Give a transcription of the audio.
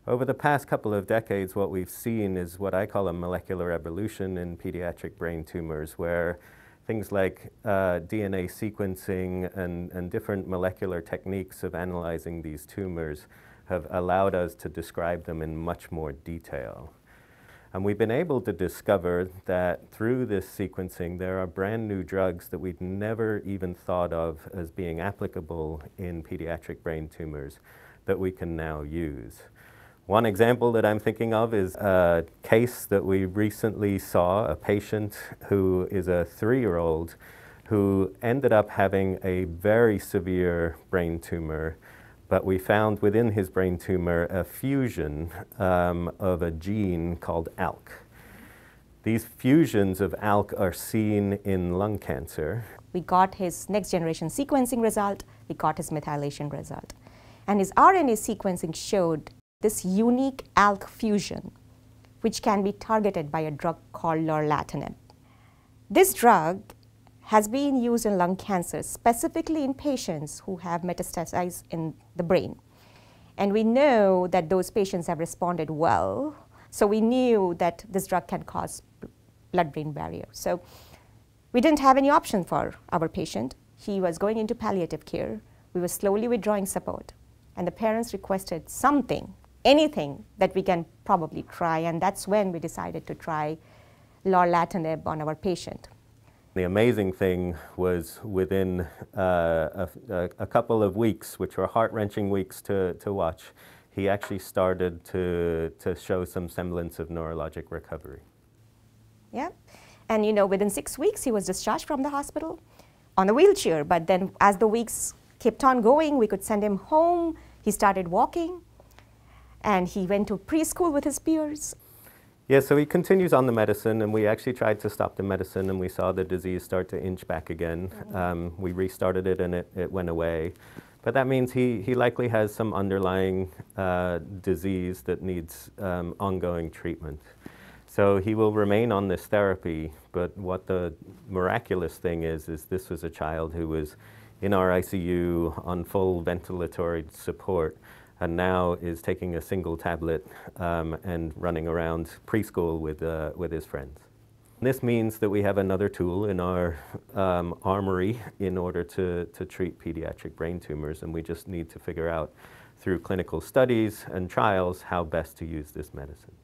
Over the past couple of decades, what we've seen is what I call a molecular evolution in pediatric brain tumors, where things like DNA sequencing and different molecular techniques of analyzing these tumors have allowed us to describe them in much more detail. And we've been able to discover that through this sequencing, there are brand new drugs that we'd never even thought of as being applicable in pediatric brain tumors that we can now use. One example that I'm thinking of is a case that we recently saw, a patient who is a 3-year-old who ended up having a very severe brain tumor, but we found within his brain tumor a fusion of a gene called ALK. These fusions of ALK are seen in lung cancer. We got his next generation sequencing result, we got his methylation result. And his RNA sequencing showed this unique ALK fusion, which can be targeted by a drug called lorlatinib. This drug has been used in lung cancer, specifically in patients who have metastases in the brain. And we know that those patients have responded well, so we knew that this drug can cause blood-brain barrier. So we didn't have any option for our patient. He was going into palliative care. We were slowly withdrawing support. And the parents requested something, anything that we can probably try, and that's when we decided to try lorlatinib on our patient. The amazing thing was within a couple of weeks, which were heart-wrenching weeks to watch, he actually started to show some semblance of neurologic recovery. Yeah, and within 6 weeks he was discharged from the hospital on a wheelchair, but then as the weeks kept on going, we could send him home. He started walking, and he went to preschool with his peers. Yeah, so he continues on the medicine, and we actually tried to stop the medicine, and we saw the disease start to inch back again. We restarted it, and it went away. But that means he likely has some underlying disease that needs ongoing treatment. So he will remain on this therapy, but what the miraculous thing is this was a child who was in our ICU on full ventilatory support, and now is taking a single tablet and running around preschool with his friends. This means that we have another tool in our armory in order to treat pediatric brain tumors, and we just need to figure out through clinical studies and trials how best to use this medicine.